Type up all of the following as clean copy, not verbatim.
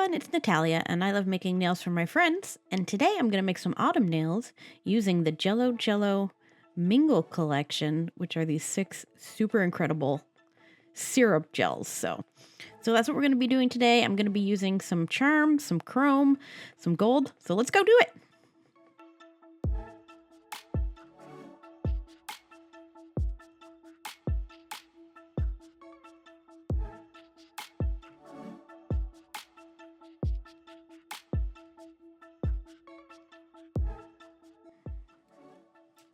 everyone, it's Natalia, and I love making nails for my friends. And today I'm going to make some autumn nails using the Jello Mingle collection, which are these 6 super incredible syrup gels. So that's what we're going to be doing today. I'm going to be using some charm, some chrome, some gold. So let's go do it.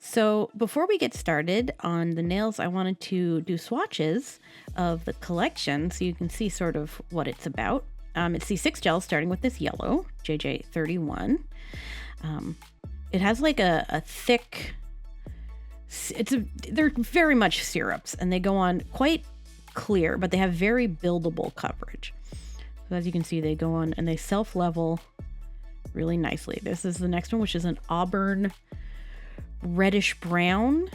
So before we get started on the nails, I wanted to do swatches of the collection so you can see sort of what it's about. It's these 6 gels starting with this yellow, JJ31. It has like a thick, they're very much syrups and they go on quite clear, but they have very buildable coverage. So as you can see, they go on and they self-level really nicely. This is the next one, which is an auburn reddish brown.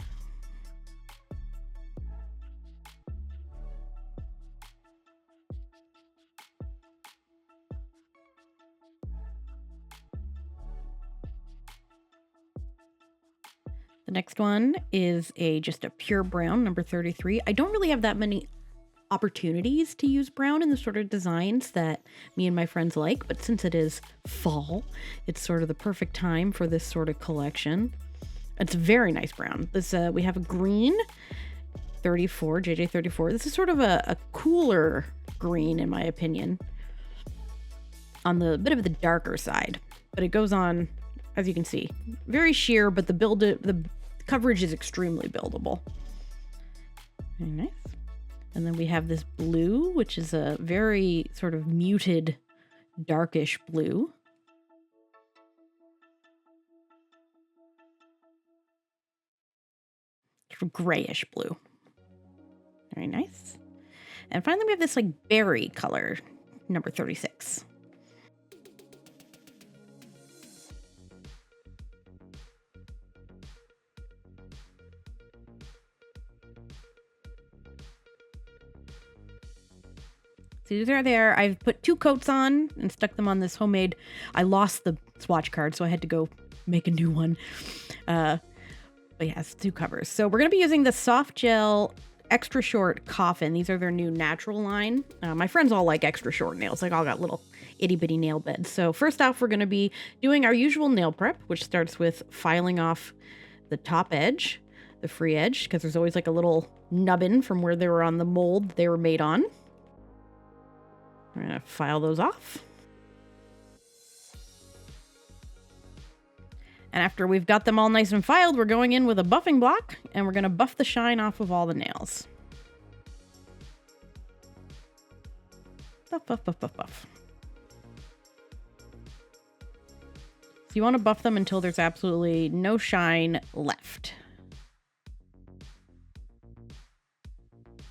The next one is just a pure brown, number 33. I don't really have that many opportunities to use brown in the sort of designs that me and my friends like, but since it is fall, it's sort of the perfect time for this sort of collection. It's a very nice brown. This we have a green 34, JJ34. This is sort of a cooler green in my opinion, on the bit of the darker side, but it goes on, as you can see, very sheer, but the coverage is extremely buildable. Very nice. And then we have this blue, which is a very sort of muted, darkish blue. Grayish blue. Very nice. And finally we have this like berry color, number 36. So these are there. I've put 2 coats on and stuck them on this homemade. I lost the swatch card, so I had to go make a new one. But yeah, it's 2 covers. So we're going to be using the Soft Gel Extra Short Coffin. These are their new natural line. My friends all like extra short nails. Like all got little itty bitty nail beds. So first off, we're going to be doing our usual nail prep, which starts with filing off the top edge, the free edge, because there's always like a little nubbin from where they were on the mold they were made on. We're going to file those off. And after we've got them all nice and filed, we're going in with a buffing block and we're going to buff the shine off of all the nails. Buff, buff, buff, buff, buff. So you want to buff them until there's absolutely no shine left.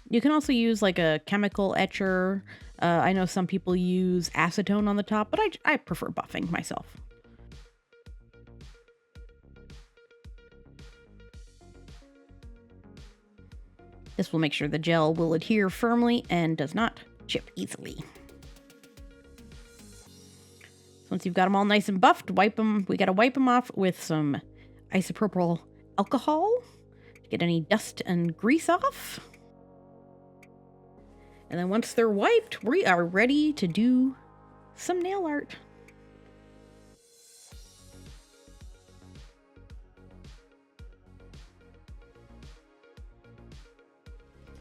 You can also use like a chemical etcher. I know some people use acetone on the top, but I prefer buffing myself. This will make sure the gel will adhere firmly and does not chip easily. Once you've got them all nice and buffed, wipe them. We got to wipe them off with some isopropyl alcohol to get any dust and grease off. And then once they're wiped, we are ready to do some nail art.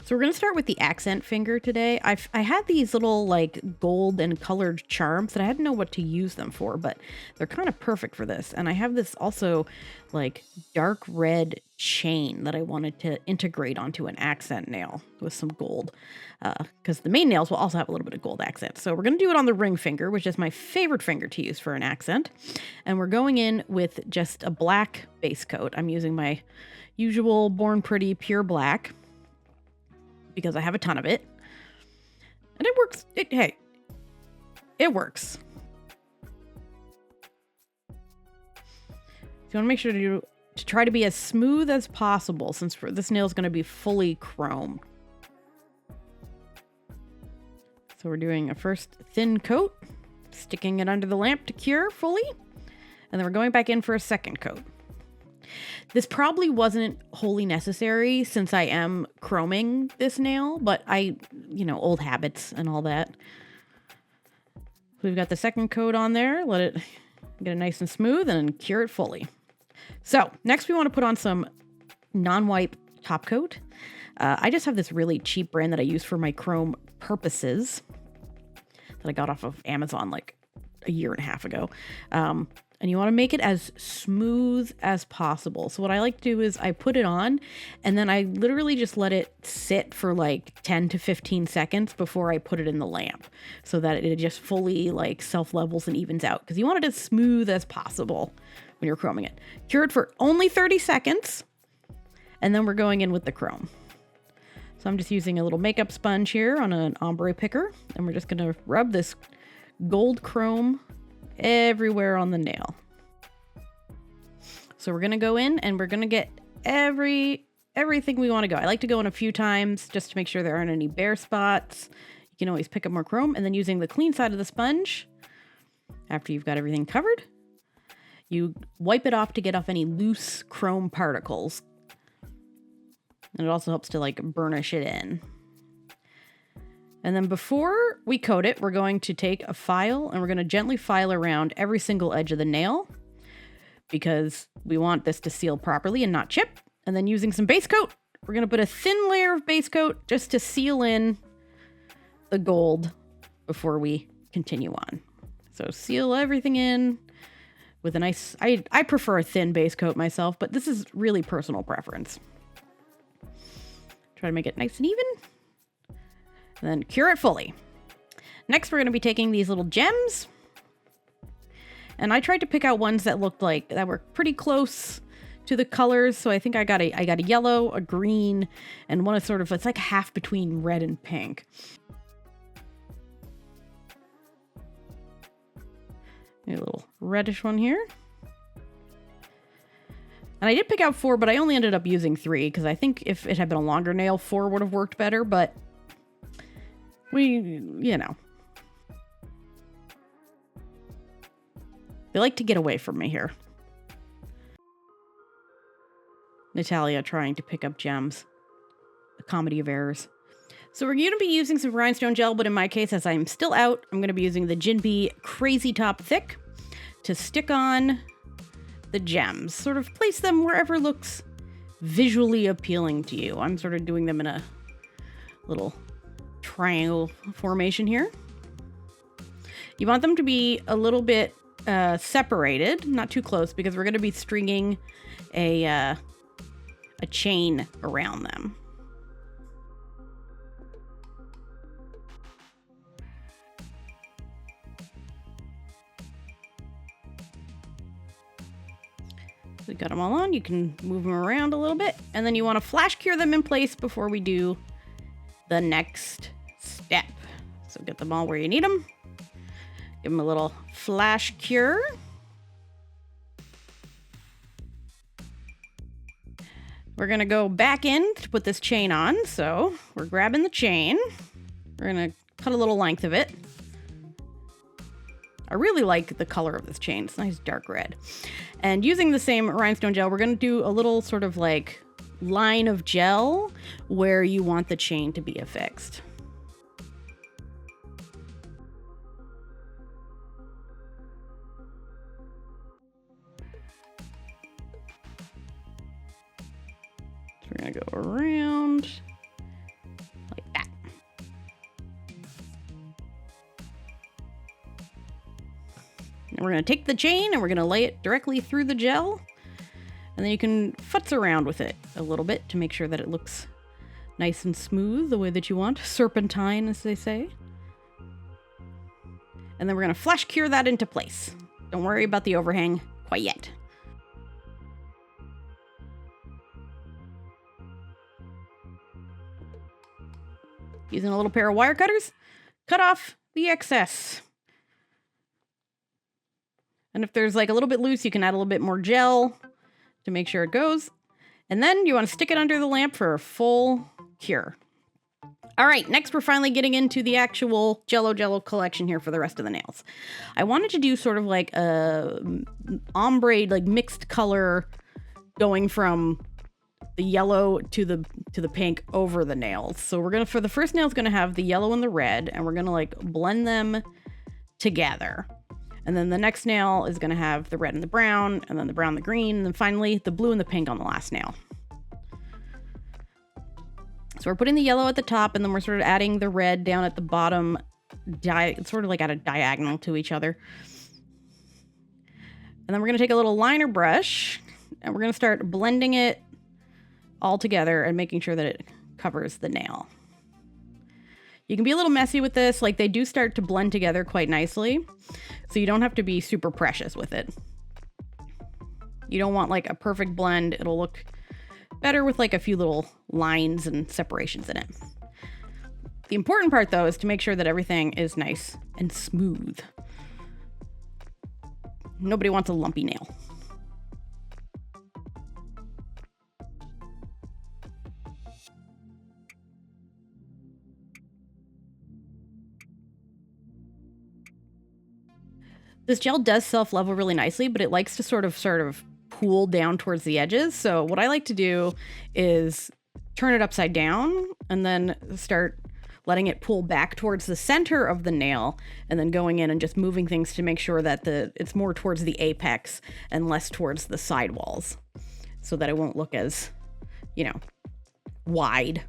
So we're going to start with the accent finger today. I had these little like gold and colored charms that I didn't know what to use them for, but they're kind of perfect for this. And I have this also like dark red chain that I wanted to integrate onto an accent nail with some gold, because the main nails will also have a little bit of gold accent. So we're going to do it on the ring finger, which is my favorite finger to use for an accent. And we're going in with just a black base coat. I'm using my usual Born Pretty pure black, because I have a ton of it. And it works. Hey, it works. So you want to make sure to try to be as smooth as possible, since this nail is going to be fully chrome. So we're doing a first thin coat, sticking it under the lamp to cure fully. And then we're going back in for a second coat. This probably wasn't wholly necessary since I am chroming this nail, but old habits and all that. We've got the second coat on there. Let it get it nice and smooth and cure it fully. So next we want to put on some non-wipe top coat. I just have this really cheap brand that I use for my chrome purposes that I got off of Amazon like a year and a half ago. And you want to make it as smooth as possible. So what I like to do is I put it on and then I literally just let it sit for like 10 to 15 seconds before I put it in the lamp so that it just fully like self-levels and evens out, because you want it as smooth as possible when you're chroming it. Cure it for only 30 seconds and then we're going in with the chrome. So I'm just using a little makeup sponge here on an ombre picker and we're just going to rub this gold chrome everywhere on the nail. So we're going to go in and we're going to get everything we want to go. I like to go in a few times just to make sure there aren't any bare spots. You can always pick up more chrome, and then using the clean side of the sponge, after you've got everything covered, you wipe it off to get off any loose chrome particles. And it also helps to like burnish it in. And then before we coat it, we're going to take a file and we're going to gently file around every single edge of the nail because we want this to seal properly and not chip. And then using some base coat, we're going to put a thin layer of base coat just to seal in the gold before we continue on. So seal everything in with a nice, I prefer a thin base coat myself, but this is really personal preference. Try to make it nice and even. And then cure it fully. Next, we're going to be taking these little gems. And I tried to pick out ones that looked like, that were pretty close to the colors. So I think I got a yellow, a green, and one is sort of, it's like half between red and pink. A little reddish one here. And I did pick out 4, but I only ended up using 3 because I think if it had been a longer nail, 4 would have worked better, but they like to get away from me here. Natalia trying to pick up gems. A comedy of errors. So we're going to be using some rhinestone gel, but in my case, as I'm still out, I'm going to be using the Jinbei Crazy Top Thick to stick on the gems. Sort of place them wherever looks visually appealing to you. I'm sort of doing them in a little triangle formation here. You want them to be a little bit separated, not too close, because we're going to be stringing a chain around them. We got them all on. You can move them around a little bit, and then you want to flash cure them in place before we do the next step. So get them all where you need them. Give them a little flash cure. We're going to go back in to put this chain on. So we're grabbing the chain. We're going to cut a little length of it. I really like the color of this chain. It's nice dark red. And using the same rhinestone gel, we're going to do a little sort of like line of gel where you want the chain to be affixed. So we're going to go around like that. And we're going to take the chain and we're going to lay it directly through the gel. And then you can futz around with it a little bit to make sure that it looks nice and smooth the way that you want. Serpentine, as they say. And then we're going to flash cure that into place. Don't worry about the overhang quite yet. Using a little pair of wire cutters, cut off the excess. And if there's like a little bit loose, you can add a little bit more gel to make sure it goes. And then you want to stick it under the lamp for a full cure. All right, next we're finally getting into the actual Jello collection here for the rest of the nails. I wanted to do sort of like a ombre, like mixed color, going from the yellow to the pink over the nails. So we're gonna, for the first nail, is gonna have the yellow and the red, and we're gonna like blend them together. And then the next nail is gonna have the red and the brown, and then the brown and the green, and then finally the blue and the pink on the last nail. So we're putting the yellow at the top, and then we're sort of adding the red down at the bottom, sort of like at a diagonal to each other. And then we're going to take a little liner brush, and we're going to start blending it all together and making sure that it covers the nail. You can be a little messy with this, like they do start to blend together quite nicely, so you don't have to be super precious with it. You don't want like a perfect blend. It'll look better with like a few little lines and separations in it. The important part though is to make sure that everything is nice and smooth. Nobody wants a lumpy nail. This gel does self-level really nicely, but it likes to sort of pool down towards the edges. So what I like to do is turn it upside down and then start letting it pull back towards the center of the nail, and then going in and just moving things to make sure that it's more towards the apex and less towards the sidewalls, so that it won't look as, wide.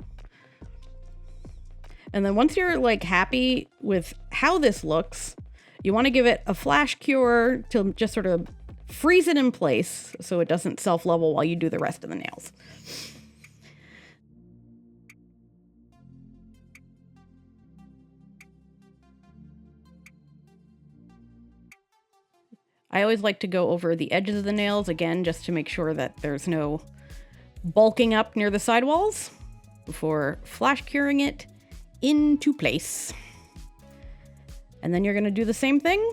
And then once you're like happy with how this looks, you want to give it a flash cure to just sort of freeze it in place so it doesn't self-level while you do the rest of the nails. I always like to go over the edges of the nails again, just to make sure that there's no bulking up near the sidewalls before flash curing it into place. And then you're going to do the same thing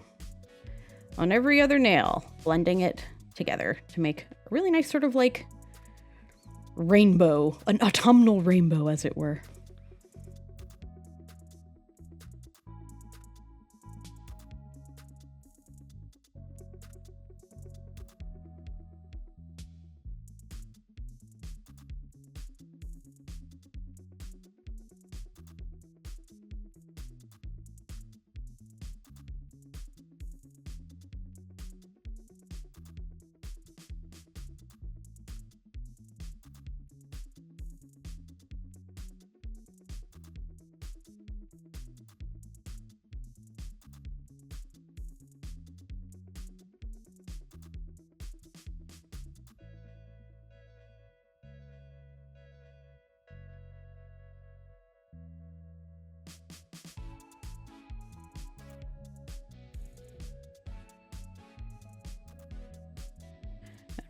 on every other nail, blending it together to make a really nice sort of like rainbow, an autumnal rainbow, as it were.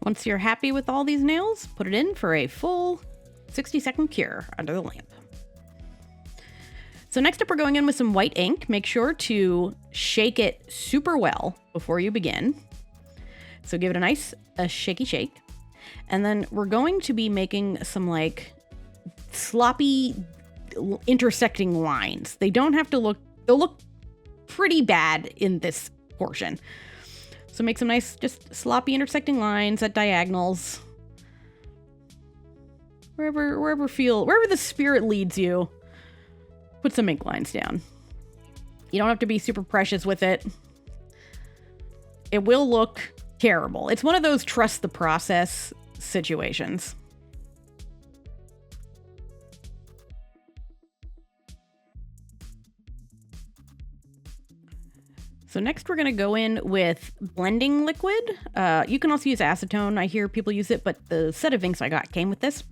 Once you're happy with all these nails, put it in for a full 60-second cure under the lamp. So next up, we're going in with some white ink. Make sure to shake it super well before you begin. So give it a shaky shake. And then we're going to be making some like sloppy intersecting lines. They don't have to look, they'll look pretty bad in this portion. So make some nice, just sloppy intersecting lines at diagonals. Wherever the spirit leads you, put some ink lines down. You don't have to be super precious with it. It will look terrible. It's one of those trust the process situations. So next we're going to go in with blending liquid. You can also use acetone. I hear people use it, but the set of inks I got came with this.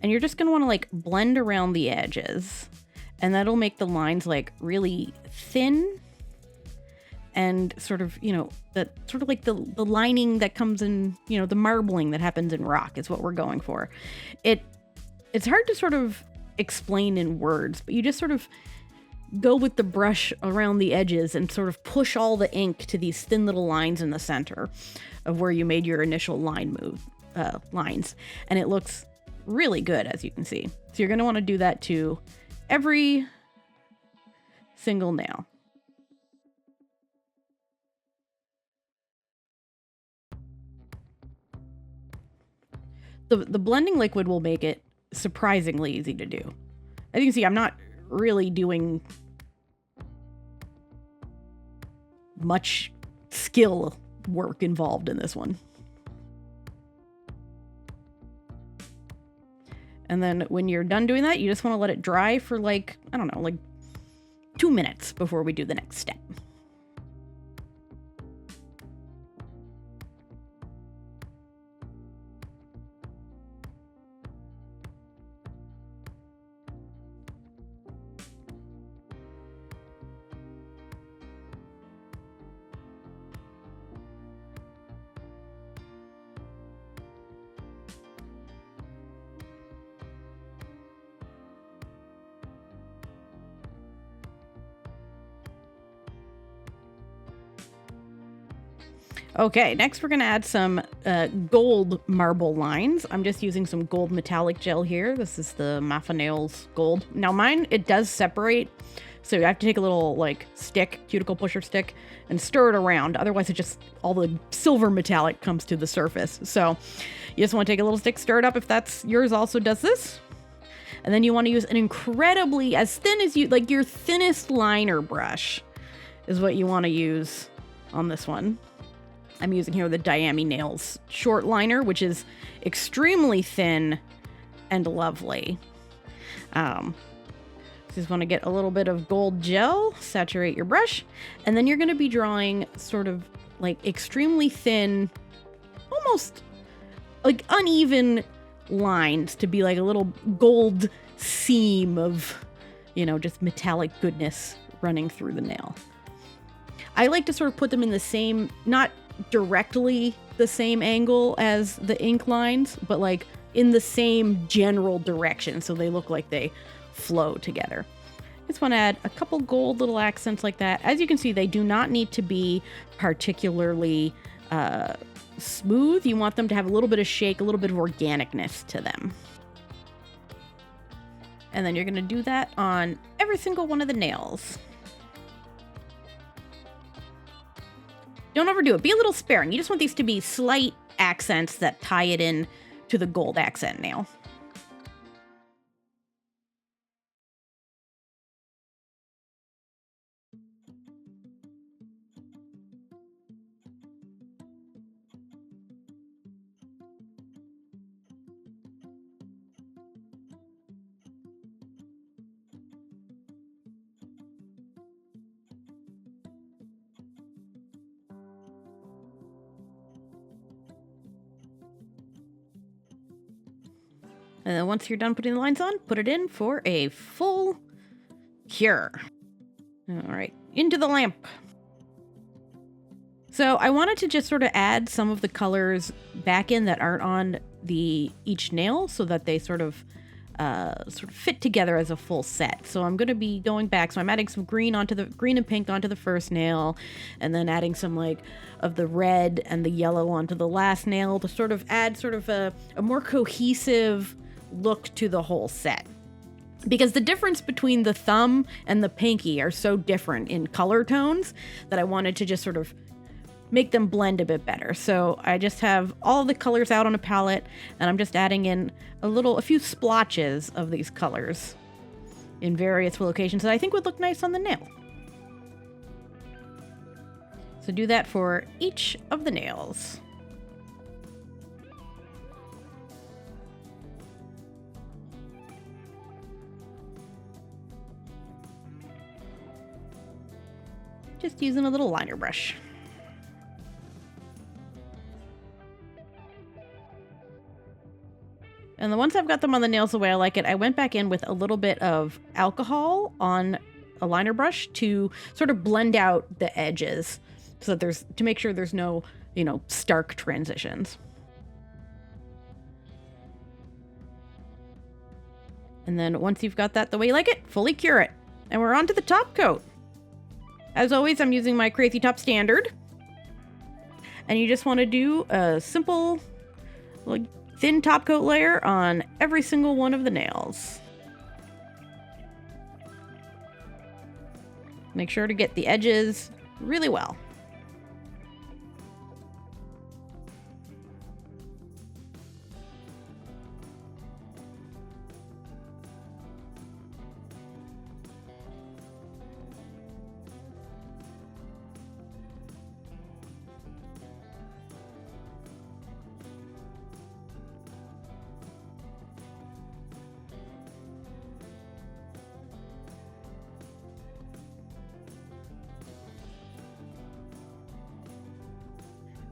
And you're just going to want to like blend around the edges. And that'll make the lines like really thin. And sort of, that sort of like the lining that comes in, the marbling that happens in rock is what we're going for. It's hard to sort of explain in words, but you just sort of go with the brush around the edges and sort of push all the ink to these thin little lines in the center of where you made your initial lines. And it looks really good, as you can see. So you're going to want to do that to every single nail. The blending liquid will make it surprisingly easy to do. As you can see, I'm not really doing much skill work involved in this one. And then when you're done doing that, you just want to let it dry for like, I don't know, like 2 minutes before we do the next step. Okay, next we're going to add some gold marble lines. I'm just using some gold metallic gel here. This is the Maffa Nails Gold. Now mine, it does separate, so you have to take a little like stick, cuticle pusher stick, and stir it around. Otherwise it just, all the silver metallic comes to the surface. So you just want to take a little stick, stir it up if that's yours also does this. And then you want to use an incredibly, as thin as you, like your thinnest liner brush is what you want to use on this one. I'm using here the Diami Nails short liner, which is extremely thin and lovely. Just want to get a little bit of gold gel, saturate your brush, and then you're going to be drawing sort of like extremely thin, almost like uneven lines to be like a little gold seam of, you know, just metallic goodness running through the nail. I like to sort of put them in the same, not directly the same angle as the ink lines, but like in the same general direction, so they look like they flow together. Just want to add a couple gold little accents like that. As you can see, they do not need to be particularly smooth. You want them to have a little bit of shake, a little bit of organicness to them. And then you're going to do that on every single one of the nails. Don't overdo it. Be a little sparing. You just want these to be slight accents that tie it in to the gold accent nail. And then once you're done putting the lines on, put it in for a full cure. All right, into the lamp. So I wanted to just sort of add some of the colors back in that aren't on each nail so that they sort of fit together as a full set. So I'm going to be going back. So I'm adding some green and pink onto the first nail, and then adding some like of the red and the yellow onto the last nail to sort of add sort of a more cohesive look to the whole set. Because the difference between the thumb and the pinky are so different in color tones that I wanted to just sort of make them blend a bit better. So I just have all the colors out on a palette, and I'm just adding in a few splotches of these colors in various locations that I think would look nice on the nail. So do that for each of the nails. Just using a little liner brush. And then once I've got them on the nails the way I like it, I went back in with a little bit of alcohol on a liner brush to sort of blend out the edges so that to make sure there's no, stark transitions. And then once you've got that the way you like it, fully cure it. And we're on to the top coat. As always, I'm using my Crazy Top Standard. And you just want to do a simple, thin top coat layer on every single one of the nails. Make sure to get the edges really well.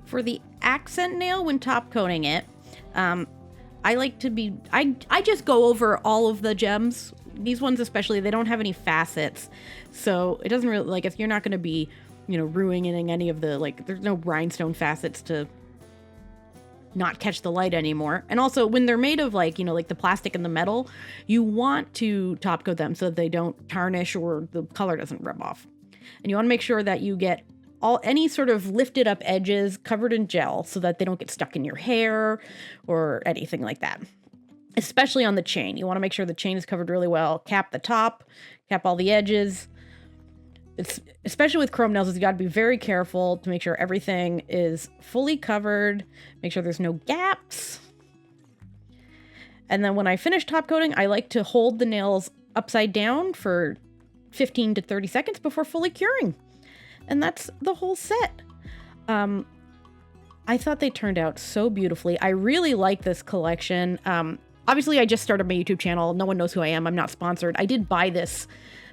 For the accent nail, when top coating it, I like to be, I just go over all of the gems. These ones especially, they don't have any facets. So it doesn't really, like, if you're not going to be, you know, ruining any of the, like, there's no rhinestone facets to not catch the light anymore. And also when they're made of, like, you know, like the plastic and the metal, you want to top coat them so that they don't tarnish or the color doesn't rub off. And you want to make sure that you get any sort of lifted up edges covered in gel so that they don't get stuck in your hair or anything like that. Especially on the chain. You want to make sure the chain is covered really well. Cap the top, cap all the edges. It's especially with chrome nails, you got to be very careful to make sure everything is fully covered. Make sure there's no gaps. And then when I finish top coating, I like to hold the nails upside down for 15 to 30 seconds before fully curing. And that's the whole set. I thought they turned out so beautifully. I really like this collection. Obviously, I just started my YouTube channel. No one knows who I am. I'm not sponsored. I did buy this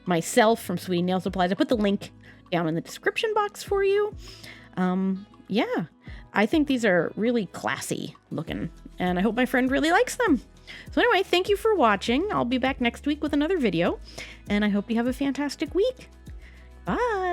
myself from Sweetie Nail Supplies. I put the link down in the description box for you. Yeah, I think these are really classy looking, and I hope my friend really likes them. So anyway, thank you for watching. I'll be back next week with another video, and I hope you have a fantastic week. Bye.